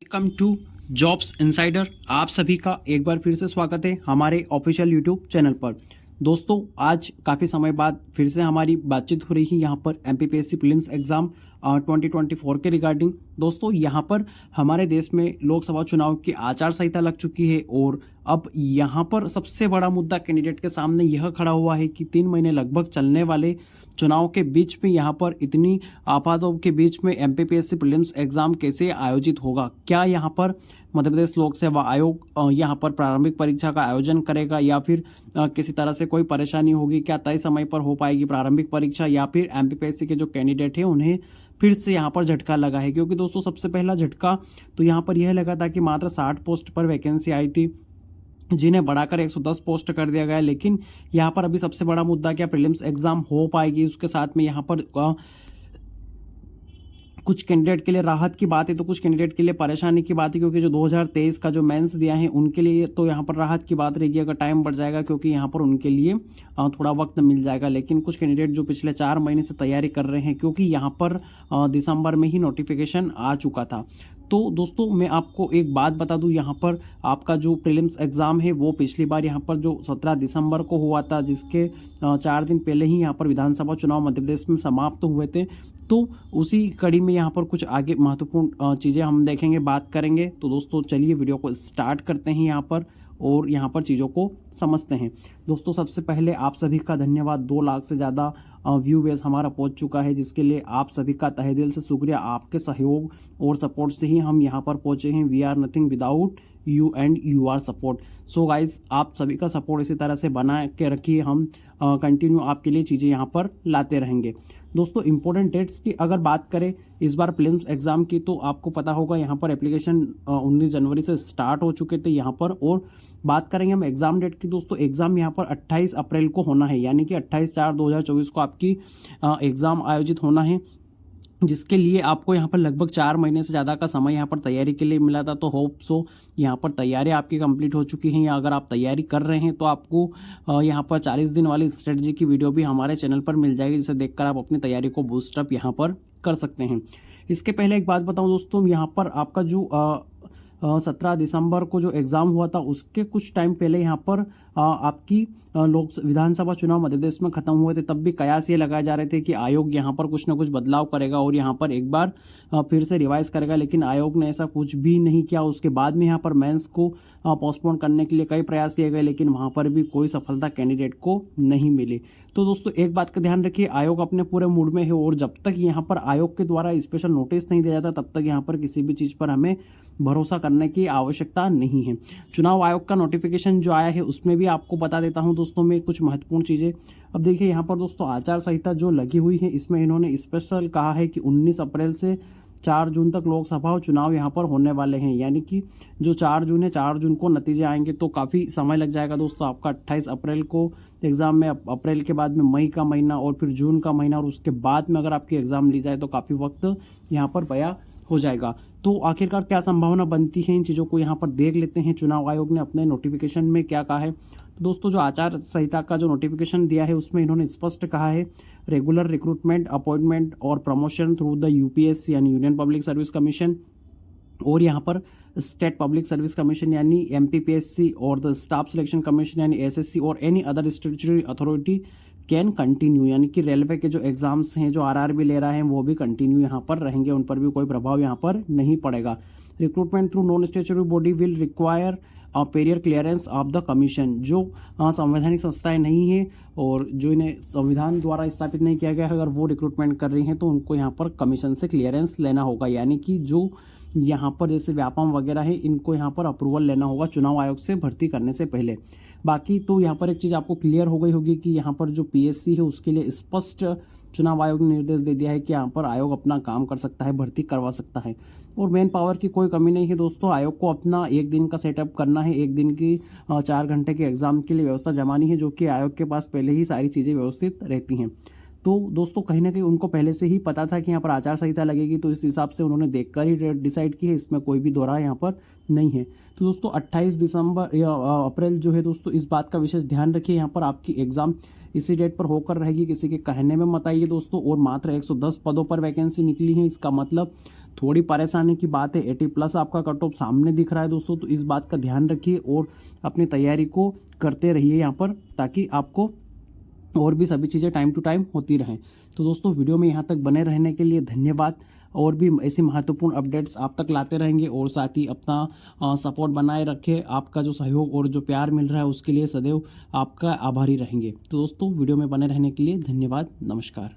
Welcome to jobs insider. आप सभी का एक बार फिर से स्वागत है हमारे ऑफिशियल यूट्यूब चैनल पर। दोस्तों, आज काफ़ी समय बाद फिर से हमारी बातचीत हो रही है यहाँ पर एमपीपीएससी प्रीलिम्स एग्ज़ाम 2024 के रिगार्डिंग। दोस्तों, यहाँ पर हमारे देश में लोकसभा चुनाव की आचार संहिता लग चुकी है और अब यहाँ पर सबसे बड़ा मुद्दा कैंडिडेट के सामने यह खड़ा हुआ है कि 3 महीने लगभग चलने वाले चुनाव के बीच में यहाँ पर इतनी आपातों के बीच में एमपीपीएससी प्रीलिम्स एग्जाम कैसे आयोजित होगा। क्या यहाँ पर मध्य प्रदेश लोक सेवा आयोग यहाँ पर प्रारंभिक परीक्षा का आयोजन करेगा या फिर किसी तरह से कोई परेशानी होगी। क्या तय समय पर हो पाएगी प्रारंभिक परीक्षा या फिर एमपीपीएससी के जो कैंडिडेट हैं उन्हें फिर से यहाँ पर झटका लगा है। क्योंकि दोस्तों, सबसे पहला झटका तो यहाँ पर यह लगा था कि मात्र 60 पोस्ट पर वैकेंसी आई थी, जिन्हें बढ़ाकर 110 पोस्ट कर दिया गया। लेकिन यहाँ पर अभी सबसे बड़ा मुद्दा क्या प्रीलिम्स एग्जाम हो पाएगी, उसके साथ में यहाँ पर कुछ कैंडिडेट के लिए राहत की बात है तो कुछ कैंडिडेट के लिए परेशानी की बात है। क्योंकि जो 2023 का जो मेंस दिया है उनके लिए तो यहाँ पर राहत की बात रहेगी अगर टाइम बढ़ जाएगा, क्योंकि यहाँ पर उनके लिए थोड़ा वक्त मिल जाएगा। लेकिन कुछ कैंडिडेट जो पिछले 4 महीने से तैयारी कर रहे हैं, क्योंकि यहाँ पर दिसंबर में ही नोटिफिकेशन आ चुका था। तो दोस्तों, मैं आपको एक बात बता दूं, यहाँ पर आपका जो प्रीलिम्स एग्ज़ाम है वो पिछली बार यहाँ पर जो 17 दिसंबर को हुआ था, जिसके 4 दिन पहले ही यहाँ पर विधानसभा चुनाव मध्य प्रदेश में समाप्त हुए थे। तो उसी कड़ी में यहाँ पर कुछ आगे महत्वपूर्ण चीज़ें हम देखेंगे, बात करेंगे। तो दोस्तों, चलिए वीडियो को स्टार्ट करते हैं यहाँ पर और यहाँ पर चीज़ों को समझते हैं। दोस्तों, सबसे पहले आप सभी का धन्यवाद। 2 लाख से ज़्यादा व्यू बेस हमारा पहुंच चुका है, जिसके लिए आप सभी का तहे दिल से शुक्रिया। आपके सहयोग और सपोर्ट से ही हम यहाँ पर पहुंचे हैं। We are nothing without you and you are support. So guys, आप सभी का सपोर्ट इसी तरह से बना के रखिए। हम कंटिन्यू आपके लिए चीज़ें यहाँ पर लाते रहेंगे। दोस्तों, इंपॉर्टेंट डेट्स की अगर बात करें इस बार प्रीलिम्स एग्ज़ाम की, तो आपको पता होगा यहाँ पर एप्लीकेशन 19 जनवरी से स्टार्ट हो चुके थे यहाँ पर। और बात करेंगे हम एग्ज़ाम डेट की। दोस्तों, एग्ज़ाम यहाँ पर 28 अप्रैल को होना है, यानी कि 28/4/2024 को आपकी एग्ज़ाम आयोजित होना है, जिसके लिए आपको यहाँ पर लगभग 4 महीने से ज़्यादा का समय यहाँ पर तैयारी के लिए मिला था। तो होप सो यहाँ पर तैयारी आपकी कंप्लीट हो चुकी हैं, या अगर आप तैयारी कर रहे हैं तो आपको यहाँ पर 40 दिन वाली स्ट्रेटजी की वीडियो भी हमारे चैनल पर मिल जाएगी, जिसे देखकर आप अपनी तैयारी को बूस्टअप यहाँ पर कर सकते हैं। इसके पहले एक बात बताऊँ दोस्तों, यहाँ पर आपका जो 17 दिसंबर को जो एग्ज़ाम हुआ था उसके कुछ टाइम पहले यहाँ पर आपकी लोक विधानसभा चुनाव मध्य प्रदेश में खत्म हुए थे। तब भी कयास ये लगाए जा रहे थे कि आयोग यहाँ पर कुछ ना कुछ बदलाव करेगा और यहाँ पर एक बार फिर से रिवाइज करेगा, लेकिन आयोग ने ऐसा कुछ भी नहीं किया। उसके बाद में यहाँ पर मेंस को पोस्टपोन करने के लिए कई प्रयास किए गए, लेकिन वहाँ पर भी कोई सफलता कैंडिडेट को नहीं मिली। तो दोस्तों, एक बात का ध्यान रखिए, आयोग अपने पूरे मूड में है और जब तक यहाँ पर आयोग के द्वारा स्पेशल नोटिस नहीं दिया जाता तब तक यहाँ पर किसी भी चीज़ पर हमें भरोसा करने की आवश्यकता नहीं है। चुनाव आयोग का नोटिफिकेशन जो आया है उसमें भी आपको बता देता हूं दोस्तों मैं कुछ महत्वपूर्ण चीज़ें। अब देखिए यहाँ पर दोस्तों, आचार संहिता जो लगी हुई है इसमें इन्होंने स्पेशल कहा है कि 19 अप्रैल से 4 जून तक लोकसभा चुनाव यहाँ पर होने वाले हैं, यानी कि जो 4 जून है, 4 जून को नतीजे आएंगे। तो काफ़ी समय लग जाएगा दोस्तों। आपका 28 अप्रैल को एग्ज़ाम में, अप्रैल के बाद में मई का महीना और फिर जून का महीना, और उसके बाद में अगर आपकी एग्ज़ाम ली जाए तो काफ़ी वक्त यहाँ पर बया हो जाएगा। तो आखिरकार क्या संभावना बनती है, इन चीज़ों को यहाँ पर देख लेते हैं। चुनाव आयोग ने अपने नोटिफिकेशन में क्या कहा है। तो दोस्तों, जो आचार संहिता का जो नोटिफिकेशन दिया है उसमें इन्होंने स्पष्ट कहा है, रेगुलर रिक्रूटमेंट, अपॉइंटमेंट और प्रमोशन थ्रू द यूपीएससी यानी यूनियन पब्लिक सर्विस कमीशन, और यहाँ पर स्टेट पब्लिक सर्विस कमीशन यानी एमपीपीएससी और द स्टाफ सिलेक्शन कमीशन यानी एसएससी और any other statutory authority can continue, यानी कि रेलवे के जो एग्जाम्स हैं जो आरआरबी ले रहा है वो भी कंटिन्यू यहाँ पर रहेंगे, उन पर भी कोई प्रभाव यहाँ पर नहीं पड़ेगा। Recruitment through non statutory body will require Periyar clearance of the commission. जो संवैधानिक संस्थाएं नहीं है और जो इन्हें संविधान द्वारा स्थापित नहीं किया गया है, अगर वो रिक्रूटमेंट कर रही हैं तो उनको यहाँ पर कमीशन से क्लियरेंस लेना होगा, यानी कि जो यहाँ पर जैसे व्यापम वगैरह है इनको यहाँ पर अप्रूवल लेना होगा चुनाव आयोग से भर्ती करने से पहले। बाकी तो यहाँ पर एक चीज़ आपको क्लियर हो गई होगी कि यहाँ पर जो पीएससी है उसके लिए स्पष्ट चुनाव आयोग ने निर्देश दे दिया है कि यहाँ पर आयोग अपना काम कर सकता है, भर्ती करवा सकता है और मैन पावर की कोई कमी नहीं है दोस्तों। आयोग को अपना 1 दिन का सेटअप करना है, 1 दिन की 4 घंटे के एग्जाम के लिए व्यवस्था जमानी है, जो कि आयोग के पास पहले ही सारी चीज़ें व्यवस्थित रहती हैं। तो दोस्तों, कहीं ना कहीं उनको पहले से ही पता था कि यहाँ पर आचार संहिता लगेगी, तो इस हिसाब से उन्होंने देखकर ही डेट डिसाइड की है, इसमें कोई भी दोहरा यहाँ पर नहीं है। तो दोस्तों 28 दिसंबर या अप्रैल जो है दोस्तों, इस बात का विशेष ध्यान रखिए, यहाँ पर आपकी एग्ज़ाम इसी डेट पर होकर रहेगी, किसी के कहने में मत आइए दोस्तों। और मात्र 110 पदों पर वैकेंसी निकली है, इसका मतलब थोड़ी परेशानी की बात है। 80+ आपका कट ऑफ सामने दिख रहा है दोस्तों, तो इस बात का ध्यान रखिए और अपनी तैयारी को करते रहिए यहाँ पर, ताकि आपको और भी सभी चीज़ें टाइम टू टाइम होती रहें। तो दोस्तों वीडियो में यहाँ तक बने रहने के लिए धन्यवाद। और भी ऐसी महत्वपूर्ण अपडेट्स आप तक लाते रहेंगे, और साथ ही अपना सपोर्ट बनाए रखें। आपका जो सहयोग और जो प्यार मिल रहा है उसके लिए सदैव आपका आभारी रहेंगे। तो दोस्तों वीडियो में बने रहने के लिए धन्यवाद। नमस्कार।